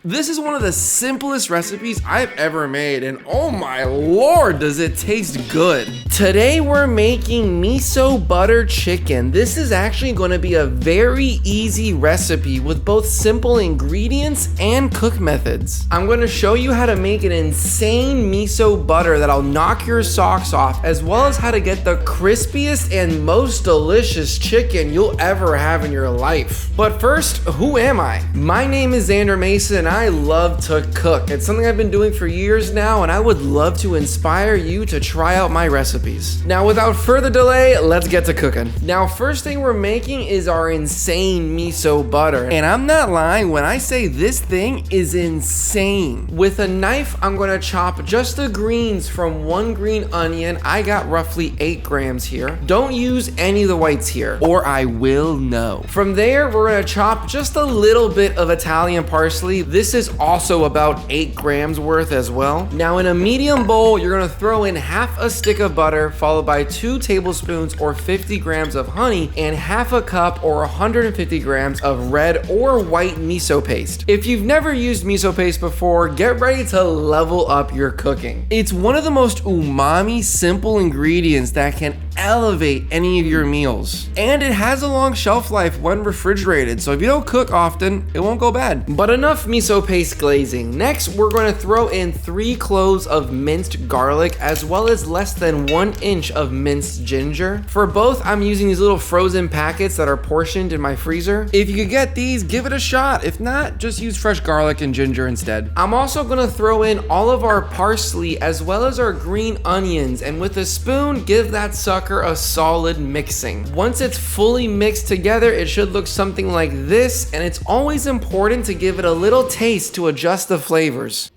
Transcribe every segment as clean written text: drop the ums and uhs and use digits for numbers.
This is one of the simplest recipes I've ever made, and oh my lord, does it taste good. Today we're making miso butter chicken. This is actually going to be a very easy recipe with both simple ingredients and cook methods. I'm going to show you how to make an insane miso butter that'll knock your socks off, as well as how to get the crispiest and most delicious chicken you'll ever have in your life. But first, who am I? My name is Xander Mason, and I love to cook. It's something I've been doing for years now, and I would love to inspire you to try out my recipes. Now, without further delay, let's get to cooking. Now, first thing we're making is our insane miso butter. And I'm not lying when I say this thing is insane. With a knife, I'm gonna chop just the greens from one green onion. I got roughly 8 grams here. Don't use any of the whites here, or I will know. From there, we're gonna chop just a little bit of Italian parsley. This is also about 8 grams worth as well. Now in a medium bowl, you're gonna throw in half a stick of butter, followed by 2 tablespoons or 50 grams of honey, and half a cup or 150 grams of red or white miso paste. If you've never used miso paste before, get ready to level up your cooking. It's one of the most umami simple ingredients that can elevate any of your meals. And it has a long shelf life when refrigerated, so if you don't cook often, it won't go bad. But enough miso paste glazing. Next, we're going to throw in 3 cloves of minced garlic, as well as less than 1 inch of minced ginger. For both, I'm using these little frozen packets that are portioned in my freezer. If you could get these, give it a shot. If not, just use fresh garlic and ginger instead. I'm also going to throw in all of our parsley as well as our green onions, and with a spoon, give that sucker a solid mixing. Once it's fully mixed together, it should look something like this, and it's always important to give it a little taste to adjust the flavors.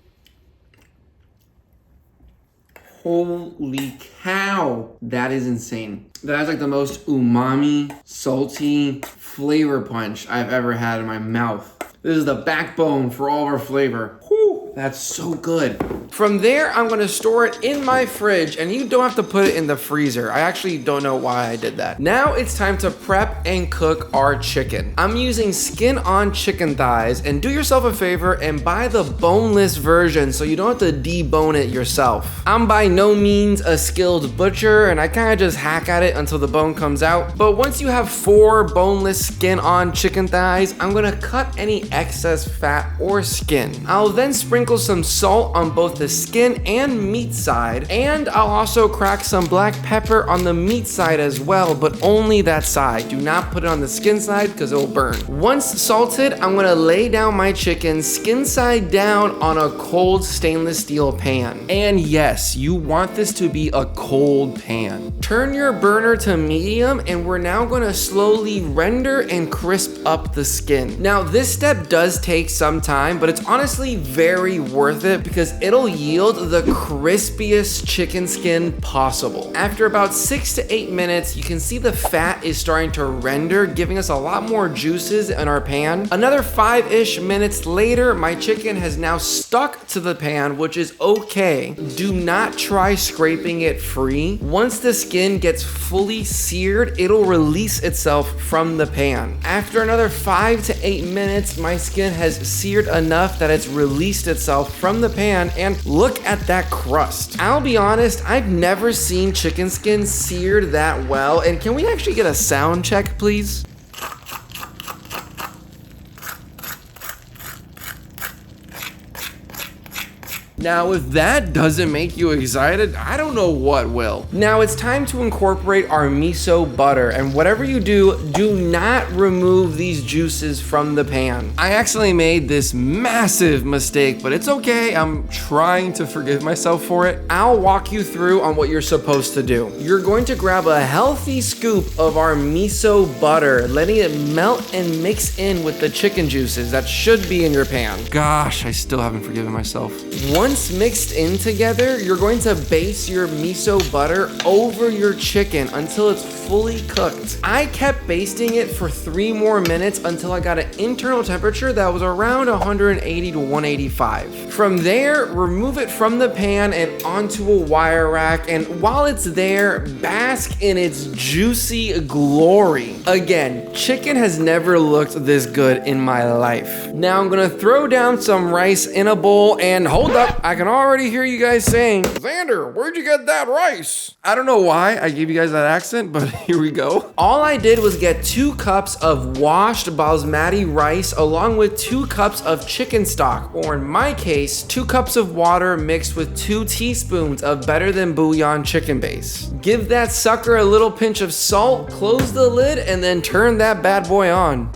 Holy cow, that is insane. That is like the most umami, salty flavor punch I've ever had in my mouth. This is the backbone for all of our flavor. Whew, that's so good. From there, I'm gonna store it in my fridge, and you don't have to put it in the freezer. I actually don't know why I did that. Now it's time to prep and cook our chicken. I'm using skin-on chicken thighs, and do yourself a favor and buy the boneless version so you don't have to debone it yourself. I'm by no means a skilled butcher, and I kind of just hack at it until the bone comes out. But once you have 4 boneless skin-on chicken thighs, I'm gonna cut any excess fat or skin. I'll then sprinkle some salt on both the skin and meat side, and I'll also crack some black pepper on the meat side as well, but only that side. Do not put it on the skin side because it will burn. Once salted, I'm gonna lay down my chicken skin side down on a cold stainless steel pan. And yes, you want this to be a cold pan. Turn your burner to medium, and we're now gonna slowly render and crisp up the skin. Now this step does take some time, but it's honestly very worth it because it'll yield the crispiest chicken skin possible. After about 6 to 8 minutes, you can see the fat is starting to render, giving us a lot more juices in our pan. Another 5-ish minutes later, my chicken has now stuck to the pan, which is okay. Do not try scraping it free. Once the skin gets fully seared, it'll release itself from the pan. After another 5 to 8 minutes, my skin has seared enough that it's released itself from the pan, and look at that crust. I'll be honest, I've never seen chicken skin seared that well, and can we actually get a sound check, please? Now, if that doesn't make you excited, I don't know what will. Now it's time to incorporate our miso butter, and whatever you do, do not remove these juices from the pan. I actually made this massive mistake, but it's okay. I'm trying to forgive myself for it. I'll walk you through on what you're supposed to do. You're going to grab a healthy scoop of our miso butter, letting it melt and mix in with the chicken juices that should be in your pan. Gosh, I still haven't forgiven myself. Once Once mixed in together, you're going to baste your miso butter over your chicken until it's fully cooked. I kept basting it for 3 more minutes until I got an internal temperature that was around 180 to 185. From there, remove it from the pan and onto a wire rack, and while it's there, bask in its juicy glory. Again, chicken has never looked this good in my life. Now I'm gonna throw down some rice in a bowl, and hold up, I can already hear you guys saying, Xander, where'd you get that rice? I don't know why I gave you guys that accent, but here we go. All I did was get 2 cups of washed Basmati rice along with 2 cups of chicken stock, or in my case, 2 cups of water mixed with 2 teaspoons of better than bouillon chicken base. Give that sucker a little pinch of salt, close the lid, and then turn that bad boy on.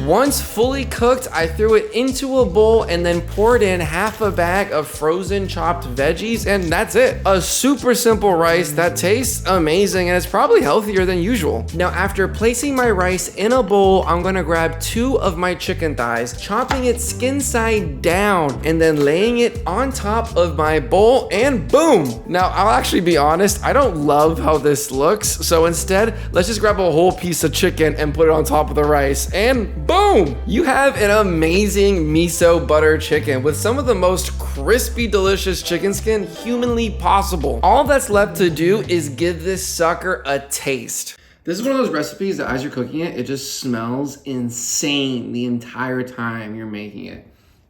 Once fully cooked, I threw it into a bowl and then poured in half a bag of frozen chopped veggies, and that's it. A super simple rice that tastes amazing and is probably healthier than usual. Now, after placing my rice in a bowl, I'm gonna grab 2 of my chicken thighs, chopping it skin side down, and then laying it on top of my bowl, and boom! Now, I'll actually be honest, I don't love how this looks, so instead, let's just grab a whole piece of chicken and put it on top of the rice, and boom! You have an amazing miso butter chicken with some of the most crispy, delicious chicken skin humanly possible. All that's left to do is give this sucker a taste. This is one of those recipes that as you're cooking it, it just smells insane the entire time you're making it.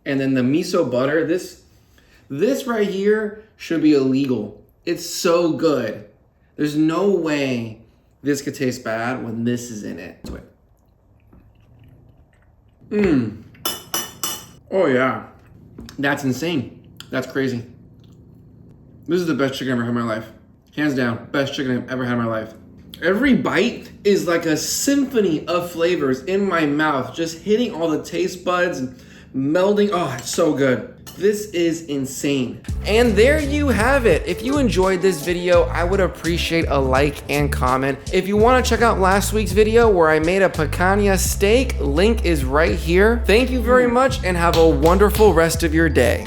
And then the miso butter, this right here should be illegal. It's so good. There's no way this could taste bad when this is in it. Oh yeah, that's insane. That's crazy. This is the best chicken I've ever had in my life. Hands down, best chicken I've ever had in my life. Every bite is like a symphony of flavors in my mouth, just hitting all the taste buds and melding. Oh, it's so good. This is insane. And there you have it. If you enjoyed this video, I would appreciate a like and comment. If you want to check out last week's video where I made a picanha steak, link is right here. Thank you very much and have a wonderful rest of your day.